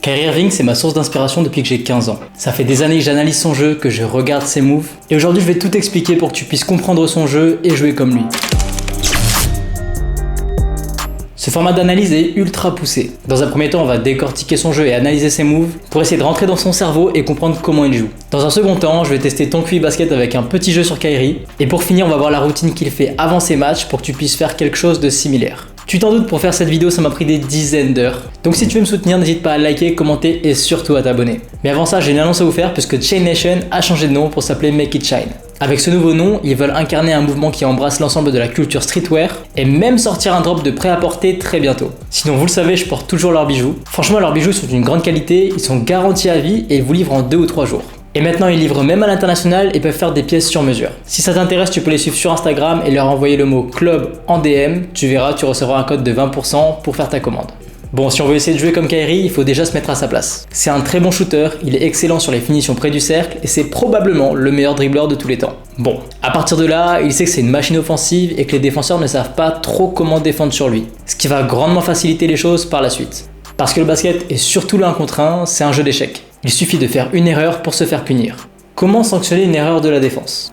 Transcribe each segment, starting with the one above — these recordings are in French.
Kyrie Irving, c'est ma source d'inspiration depuis que j'ai 15 ans. Ça fait des années que j'analyse son jeu, que je regarde ses moves, et aujourd'hui je vais tout expliquer pour que tu puisses comprendre son jeu et jouer comme lui. Ce format d'analyse est ultra poussé. Dans un premier temps, on va décortiquer son jeu et analyser ses moves pour essayer de rentrer dans son cerveau et comprendre comment il joue. Dans un second temps, je vais tester ton QI basket avec un petit jeu sur Kyrie. Et pour finir, on va voir la routine qu'il fait avant ses matchs pour que tu puisses faire quelque chose de similaire. Tu t'en doutes, pour faire cette vidéo, ça m'a pris des dizaines d'heures. Donc si tu veux me soutenir, n'hésite pas à liker, commenter et surtout à t'abonner. Mais avant ça, j'ai une annonce à vous faire puisque Chain Nation a changé de nom pour s'appeler Make It Shine. Avec ce nouveau nom, ils veulent incarner un mouvement qui embrasse l'ensemble de la culture streetwear et même sortir un drop de prêt-à-porter très bientôt. Sinon, vous le savez, je porte toujours leurs bijoux. Franchement, leurs bijoux sont d'une grande qualité, ils sont garantis à vie et ils vous livrent en 2 ou 3 jours. Et maintenant, ils livrent même à l'international et peuvent faire des pièces sur mesure. Si ça t'intéresse, tu peux les suivre sur Instagram et leur envoyer le mot club en DM. Tu verras, tu recevras un code de 20% pour faire ta commande. Bon, si on veut essayer de jouer comme Kyrie, il faut déjà se mettre à sa place. C'est un très bon shooter, il est excellent sur les finitions près du cercle et c'est probablement le meilleur dribbleur de tous les temps. Bon, à partir de là, il sait que c'est une machine offensive et que les défenseurs ne savent pas trop comment défendre sur lui. Ce qui va grandement faciliter les choses par la suite. Parce que le basket est surtout le 1 contre 1, c'est un jeu d'échecs. Il suffit de faire une erreur pour se faire punir. Comment sanctionner une erreur de la défense ?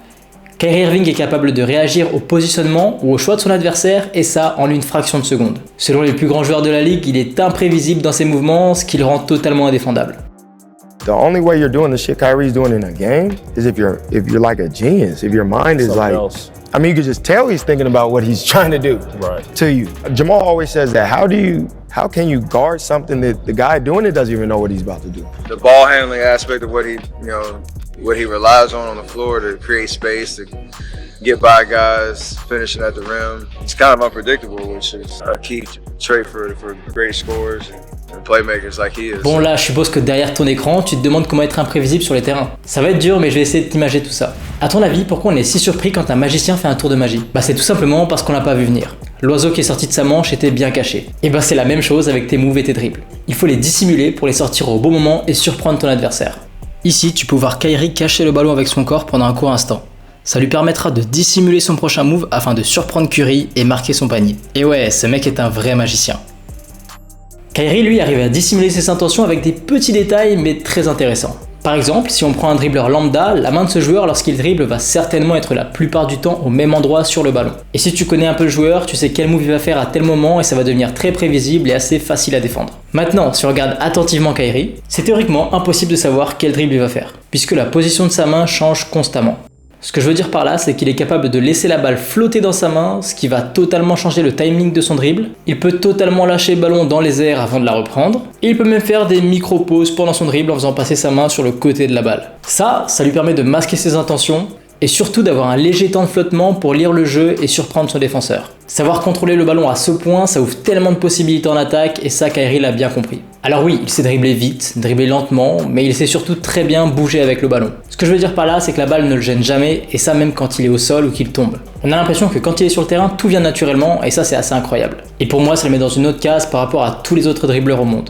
Kyrie Irving est capable de réagir au positionnement ou au choix de son adversaire et ça en une fraction de seconde. Selon les plus grands joueurs de la ligue, il est imprévisible dans ses mouvements, ce qui le rend totalement indéfendable. The only way you're doing the shit Kyrie's doing in a game is if you're like a genius, if your mind is like, I mean, you can just tell he's thinking about what he's trying to do to you. Jamal always says that. How can you guard something that the guy doing it doesn't even know what he's about to do? The ball handling aspect of what he relies on the floor to create space, to get by guys, finishing at the rim. It's kind of unpredictable, which is a key trait for great scorers and playmakers like he is. Bon là, je suppose que derrière ton écran, tu te demandes comment être imprévisible sur les terrains. Ça va être dur, mais je vais essayer de t'imager tout ça. À ton avis, pourquoi on est si surpris quand un magicien fait un tour de magie ? Bah c'est tout simplement parce qu'on l'a pas vu venir. L'oiseau qui est sorti de sa manche était bien caché. Et bah c'est la même chose avec tes moves et tes dribbles. Il faut les dissimuler pour les sortir au bon moment et surprendre ton adversaire. Ici, tu peux voir Kyrie cacher le ballon avec son corps pendant un court instant. Ça lui permettra de dissimuler son prochain move afin de surprendre Curry et marquer son panier. Et ouais, ce mec est un vrai magicien. Kyrie, lui, arrive à dissimuler ses intentions avec des petits détails mais très intéressants. Par exemple, si on prend un dribbleur lambda, la main de ce joueur lorsqu'il dribble va certainement être la plupart du temps au même endroit sur le ballon. Et si tu connais un peu le joueur, tu sais quel move il va faire à tel moment et ça va devenir très prévisible et assez facile à défendre. Maintenant, si on regarde attentivement Kyrie, c'est théoriquement impossible de savoir quel dribble il va faire, puisque la position de sa main change constamment. Ce que je veux dire par là, c'est qu'il est capable de laisser la balle flotter dans sa main, ce qui va totalement changer le timing de son dribble. Il peut totalement lâcher le ballon dans les airs avant de la reprendre. Et il peut même faire des micro-pauses pendant son dribble en faisant passer sa main sur le côté de la balle. Ça lui permet de masquer ses intentions et surtout d'avoir un léger temps de flottement pour lire le jeu et surprendre son défenseur. Savoir contrôler le ballon à ce point, ça ouvre tellement de possibilités en attaque et ça, Kyrie l'a bien compris. Alors oui, il sait dribbler vite, dribbler lentement, mais il sait surtout très bien bouger avec le ballon. Ce que je veux dire par là, c'est que la balle ne le gêne jamais, et ça même quand il est au sol ou qu'il tombe. On a l'impression que quand il est sur le terrain, tout vient naturellement, et ça c'est assez incroyable. Et pour moi, ça le met dans une autre case par rapport à tous les autres dribbleurs au monde.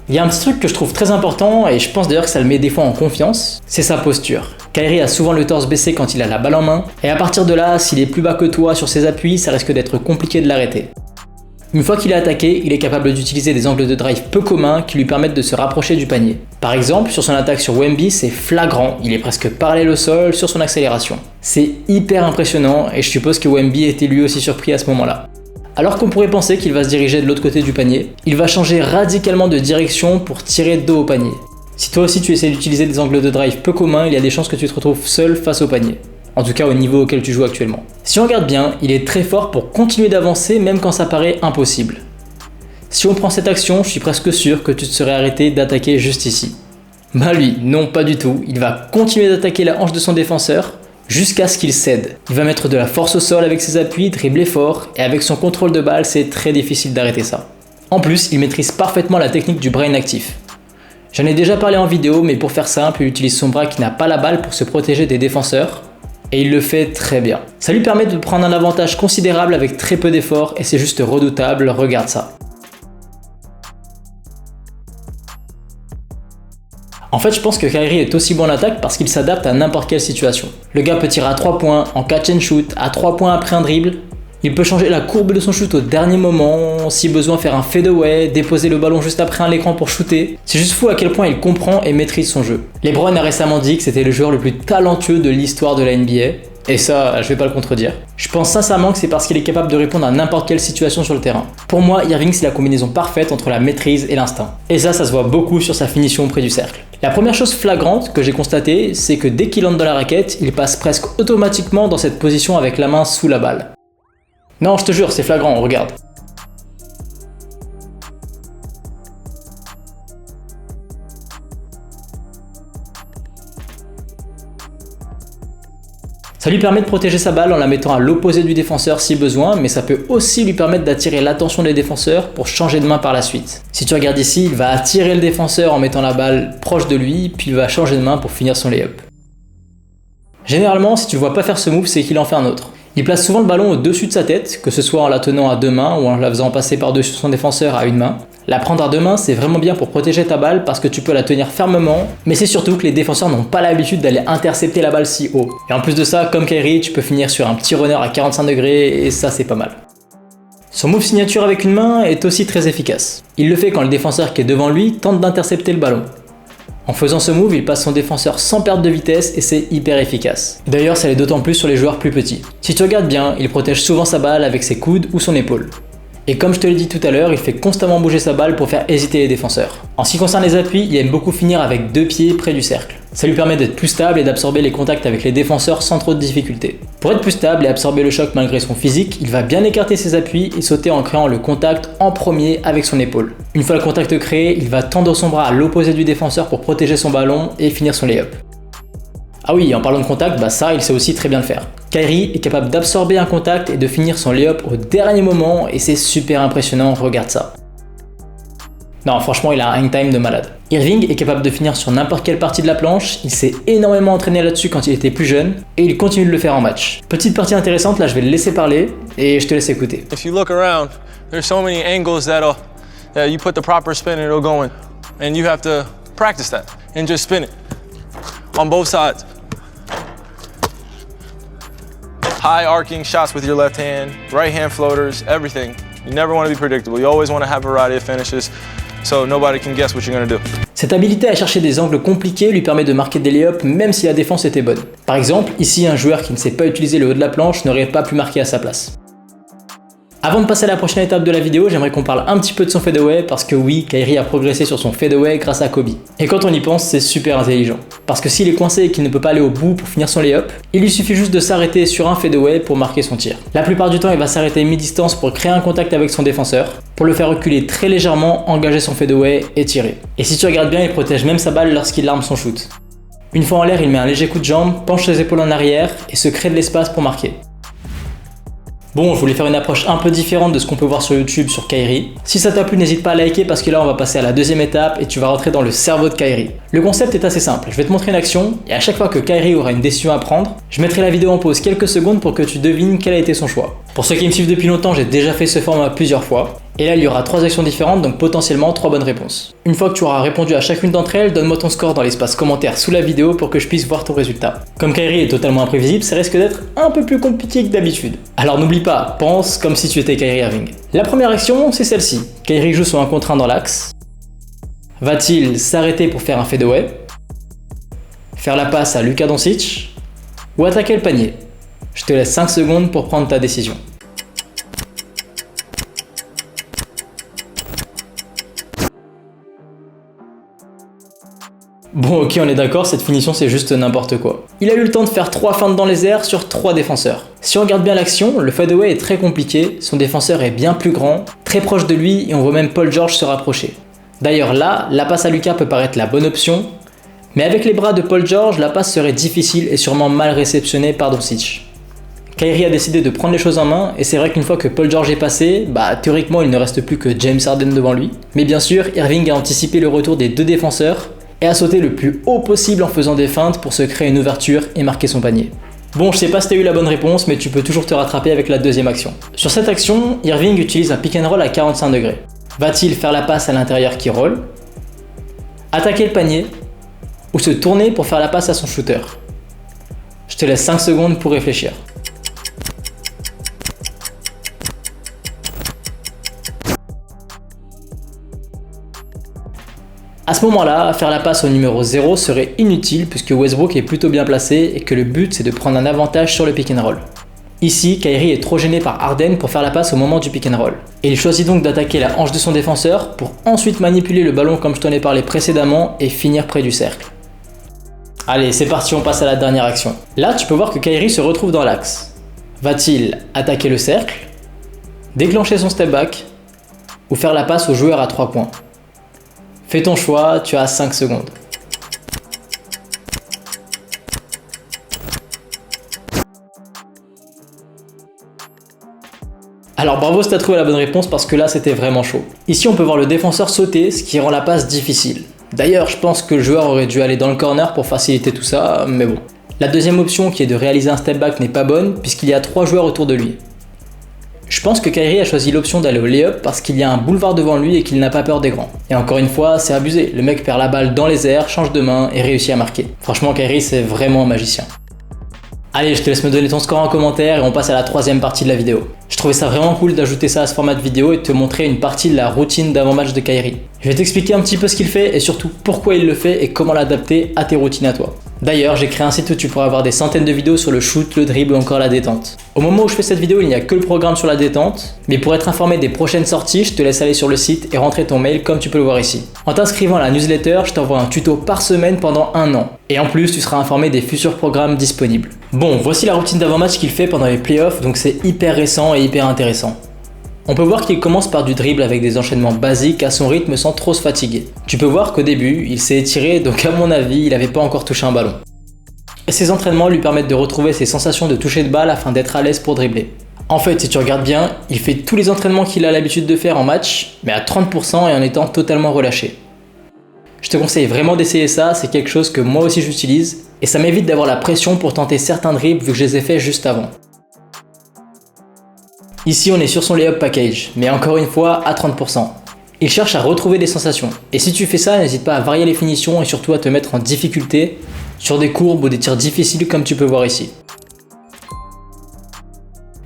Il y a un petit truc que je trouve très important, et je pense d'ailleurs que ça le met des fois en confiance, c'est sa posture. Kyrie a souvent le torse baissé quand il a la balle en main, et à partir de là, s'il est plus bas que toi sur ses appuis, ça risque d'être compliqué de l'arrêter. Une fois qu'il est attaqué, il est capable d'utiliser des angles de drive peu communs qui lui permettent de se rapprocher du panier. Par exemple, sur son attaque sur Wemby, c'est flagrant, il est presque parallèle au sol sur son accélération. C'est hyper impressionnant, et je suppose que Wemby était lui aussi surpris à ce moment-là. Alors qu'on pourrait penser qu'il va se diriger de l'autre côté du panier, il va changer radicalement de direction pour tirer dos au panier. Si toi aussi tu essaies d'utiliser des angles de drive peu communs, il y a des chances que tu te retrouves seul face au panier. En tout cas au niveau auquel tu joues actuellement. Si on regarde bien, il est très fort pour continuer d'avancer même quand ça paraît impossible. Si on prend cette action, je suis presque sûr que tu te serais arrêté d'attaquer juste ici. Bah lui, non pas du tout, il va continuer d'attaquer la hanche de son défenseur, jusqu'à ce qu'il cède. Il va mettre de la force au sol avec ses appuis, dribbler fort, et avec son contrôle de balle, c'est très difficile d'arrêter ça. En plus, il maîtrise parfaitement la technique du brain actif. J'en ai déjà parlé en vidéo, mais pour faire simple, il utilise son bras qui n'a pas la balle pour se protéger des défenseurs, et il le fait très bien. Ça lui permet de prendre un avantage considérable avec très peu d'efforts, et c'est juste redoutable, regarde ça. En fait, je pense que Kyrie est aussi bon en attaque parce qu'il s'adapte à n'importe quelle situation. Le gars peut tirer à 3 points, en catch and shoot, à 3 points après un dribble. Il peut changer la courbe de son shoot au dernier moment, si besoin faire un fadeaway, déposer le ballon juste après un écran pour shooter. C'est juste fou à quel point il comprend et maîtrise son jeu. LeBron a récemment dit que c'était le joueur le plus talentueux de l'histoire de la NBA. Et ça, je vais pas le contredire. Je pense sincèrement que c'est parce qu'il est capable de répondre à n'importe quelle situation sur le terrain. Pour moi, Irving, c'est la combinaison parfaite entre la maîtrise et l'instinct. Et ça se voit beaucoup sur sa finition près du cercle. La première chose flagrante que j'ai constatée, c'est que dès qu'il entre dans la raquette, il passe presque automatiquement dans cette position avec la main sous la balle. Non, je te jure, c'est flagrant, regarde. Ça lui permet de protéger sa balle en la mettant à l'opposé du défenseur si besoin, mais ça peut aussi lui permettre d'attirer l'attention des défenseurs pour changer de main par la suite. Si tu regardes ici, il va attirer le défenseur en mettant la balle proche de lui, puis il va changer de main pour finir son lay-up. Généralement, si tu le vois pas faire ce move, c'est qu'il en fait un autre. Il place souvent le ballon au-dessus de sa tête, que ce soit en la tenant à deux mains ou en la faisant passer par-dessus son défenseur à une main. La prendre à deux mains, c'est vraiment bien pour protéger ta balle parce que tu peux la tenir fermement, mais c'est surtout que les défenseurs n'ont pas l'habitude d'aller intercepter la balle si haut. Et en plus de ça, comme Kyrie, tu peux finir sur un petit runner à 45 degrés et ça c'est pas mal. Son move signature avec une main est aussi très efficace. Il le fait quand le défenseur qui est devant lui tente d'intercepter le ballon. En faisant ce move, il passe son défenseur sans perte de vitesse et c'est hyper efficace. D'ailleurs, ça l'est d'autant plus sur les joueurs plus petits. Si tu regardes bien, il protège souvent sa balle avec ses coudes ou son épaule. Et comme je te l'ai dit tout à l'heure, il fait constamment bouger sa balle pour faire hésiter les défenseurs. En ce qui concerne les appuis, il aime beaucoup finir avec 2 pieds près du cercle. Ça lui permet d'être plus stable et d'absorber les contacts avec les défenseurs sans trop de difficultés. Pour être plus stable et absorber le choc malgré son physique, il va bien écarter ses appuis et sauter en créant le contact en premier avec son épaule. Une fois le contact créé, il va tendre son bras à l'opposé du défenseur pour protéger son ballon et finir son lay-up. Ah oui, en parlant de contact, ça il sait aussi très bien le faire. Kyrie est capable d'absorber un contact et de finir son lay-up au dernier moment et c'est super impressionnant, regarde ça. Non, franchement, il a un hang time de malade. Irving est capable de finir sur n'importe quelle partie de la planche, il s'est énormément entraîné là-dessus quand il était plus jeune et il continue de le faire en match. Petite partie intéressante, là je vais le laisser parler et je te laisse écouter. If you look around, there's so many angles that you put the proper spin and it'll go in. And you have to practice that and just spin it on both sides. High arcing shots with your left hand, right hand floaters, everything. You never want to be predictable. You always want to have a variety of finishes so nobody can guess what you're going to do. Cette habileté à chercher des angles compliqués lui permet de marquer des lay-ups même si la défense était bonne. Par exemple, ici un joueur qui ne sait pas utiliser le haut de la planche n'aurait pas pu marquer à sa place. Avant de passer à la prochaine étape de la vidéo, j'aimerais qu'on parle un petit peu de son fadeaway parce que oui, Kyrie a progressé sur son fadeaway grâce à Kobe. Et quand on y pense, c'est super intelligent. Parce que s'il est coincé et qu'il ne peut pas aller au bout pour finir son lay-up, il lui suffit juste de s'arrêter sur un fadeaway pour marquer son tir. La plupart du temps, il va s'arrêter mi-distance pour créer un contact avec son défenseur, pour le faire reculer très légèrement, engager son fadeaway et tirer. Et si tu regardes bien, il protège même sa balle lorsqu'il arme son shoot. Une fois en l'air, il met un léger coup de jambe, penche ses épaules en arrière et se crée de l'espace pour marquer. Bon, je voulais faire une approche un peu différente de ce qu'on peut voir sur YouTube sur Kyrie. Si ça t'a plu, n'hésite pas à liker parce que là on va passer à la deuxième étape et tu vas rentrer dans le cerveau de Kyrie. Le concept est assez simple, je vais te montrer une action et à chaque fois que Kyrie aura une décision à prendre, je mettrai la vidéo en pause quelques secondes pour que tu devines quel a été son choix. Pour ceux qui me suivent depuis longtemps, j'ai déjà fait ce format plusieurs fois. Et là, il y aura 3 actions différentes, donc potentiellement 3 bonnes réponses. Une fois que tu auras répondu à chacune d'entre elles, donne-moi ton score dans l'espace commentaire sous la vidéo pour que je puisse voir ton résultat. Comme Kyrie est totalement imprévisible, ça risque d'être un peu plus compliqué que d'habitude. Alors n'oublie pas, pense comme si tu étais Kyrie Irving. La première action, c'est celle-ci. Kyrie joue sur un contre 1 dans l'axe. Va-t-il s'arrêter pour faire un fadeaway? Faire la passe à Luka Doncic? Ou attaquer le panier? Je te laisse 5 secondes pour prendre ta décision. Bon ok, on est d'accord, cette finition c'est juste n'importe quoi. Il a eu le temps de faire 3 feintes dans les airs sur 3 défenseurs. Si on regarde bien l'action, le fadeaway est très compliqué, son défenseur est bien plus grand, très proche de lui et on voit même Paul George se rapprocher. D'ailleurs là, la passe à Luka peut paraître la bonne option, mais avec les bras de Paul George, la passe serait difficile et sûrement mal réceptionnée par Doncic. Kyrie a décidé de prendre les choses en main et c'est vrai qu'une fois que Paul George est passé, théoriquement il ne reste plus que James Harden devant lui. Mais bien sûr, Irving a anticipé le retour des 2 défenseurs et a sauté le plus haut possible en faisant des feintes pour se créer une ouverture et marquer son panier. Bon, je sais pas si t'as eu la bonne réponse, mais tu peux toujours te rattraper avec la deuxième action. Sur cette action, Irving utilise un pick and roll à 45 degrés. Va-t-il faire la passe à l'intérieur qui roll? Attaquer le panier? ou se tourner pour faire la passe à son shooter? Je te laisse 5 secondes pour réfléchir. À ce moment-là, faire la passe au numéro 0 serait inutile puisque Westbrook est plutôt bien placé et que le but c'est de prendre un avantage sur le pick and roll. Ici, Kyrie est trop gêné par Harden pour faire la passe au moment du pick and roll. Et il choisit donc d'attaquer la hanche de son défenseur pour ensuite manipuler le ballon comme je t'en ai parlé précédemment et finir près du cercle. Allez, c'est parti, on passe à la dernière action. Là, tu peux voir que Kyrie se retrouve dans l'axe. Va-t-il attaquer le cercle, déclencher son step back ou faire la passe au joueur à 3 points? Fais ton choix, tu as 5 secondes. Alors bravo si t'as trouvé la bonne réponse parce que là c'était vraiment chaud. Ici on peut voir le défenseur sauter, ce qui rend la passe difficile. D'ailleurs je pense que le joueur aurait dû aller dans le corner pour faciliter tout ça, mais bon. La deuxième option qui est de réaliser un step back n'est pas bonne puisqu'il y a 3 joueurs autour de lui. Je pense que Kyrie a choisi l'option d'aller au layup parce qu'il y a un boulevard devant lui et qu'il n'a pas peur des grands. Et encore une fois, c'est abusé. Le mec perd la balle dans les airs, change de main et réussit à marquer. Franchement, Kyrie, c'est vraiment un magicien. Allez, je te laisse me donner ton score en commentaire et on passe à la troisième partie de la vidéo. Je trouvais ça vraiment cool d'ajouter ça à ce format de vidéo et de te montrer une partie de la routine d'avant-match de Kyrie. Je vais t'expliquer un petit peu ce qu'il fait et surtout pourquoi il le fait et comment l'adapter à tes routines à toi. D'ailleurs, j'ai créé un site où tu pourras avoir des centaines de vidéos sur le shoot, le dribble ou encore la détente. Au moment où je fais cette vidéo, il n'y a que le programme sur la détente, mais pour être informé des prochaines sorties, je te laisse aller sur le site et rentrer ton mail comme tu peux le voir ici. En t'inscrivant à la newsletter, je t'envoie un tuto par semaine pendant 1 an. Et en plus, tu seras informé des futurs programmes disponibles. Bon, voici la routine d'avant-match qu'il fait pendant les playoffs, donc c'est hyper récent et hyper intéressant. On peut voir qu'il commence par du dribble avec des enchaînements basiques à son rythme sans trop se fatiguer. Tu peux voir qu'au début, il s'est étiré, donc à mon avis, il n'avait pas encore touché un ballon. Et ces entraînements lui permettent de retrouver ses sensations de toucher de balle afin d'être à l'aise pour dribbler. En fait, si tu regardes bien, il fait tous les entraînements qu'il a l'habitude de faire en match, mais à 30% et en étant totalement relâché. Je te conseille vraiment d'essayer ça, c'est quelque chose que moi aussi j'utilise, et ça m'évite d'avoir la pression pour tenter certains dribbles vu que je les ai faits juste avant. Ici on est sur son layup package, mais encore une fois à 30%. Il cherche à retrouver des sensations, et si tu fais ça, n'hésite pas à varier les finitions et surtout à te mettre en difficulté sur des courbes ou des tirs difficiles comme tu peux voir ici.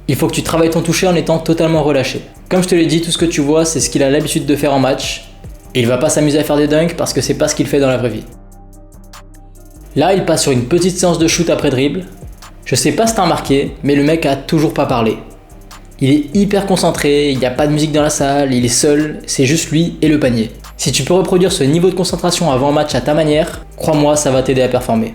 Il faut que tu travailles ton toucher en étant totalement relâché. Comme je te l'ai dit, tout ce que tu vois c'est ce qu'il a l'habitude de faire en match, et il va pas s'amuser à faire des dunks parce que c'est pas ce qu'il fait dans la vraie vie. Là il passe sur une petite séance de shoot après dribble. Je sais pas si t'as remarqué, mais le mec a toujours pas parlé. Il est hyper concentré, il n'y a pas de musique dans la salle, il est seul, c'est juste lui et le panier. Si tu peux reproduire ce niveau de concentration avant match à ta manière, crois-moi, ça va t'aider à performer.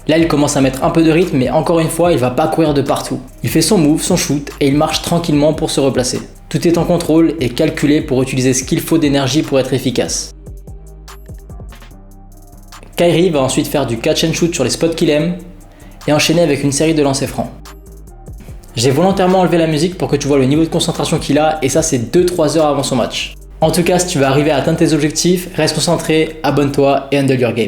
Là, il commence à mettre un peu de rythme, mais encore une fois, il va pas courir de partout. Il fait son move, son shoot, et il marche tranquillement pour se replacer. Tout est en contrôle et calculé pour utiliser ce qu'il faut d'énergie pour être efficace. Kyrie va ensuite faire du catch and shoot sur les spots qu'il aime, et enchaîner avec une série de lancers francs. J'ai volontairement enlevé la musique pour que tu vois le niveau de concentration qu'il a, et ça c'est 2-3 heures avant son match. En tout cas, si tu veux arriver à atteindre tes objectifs, reste concentré, abonne-toi et handle your game.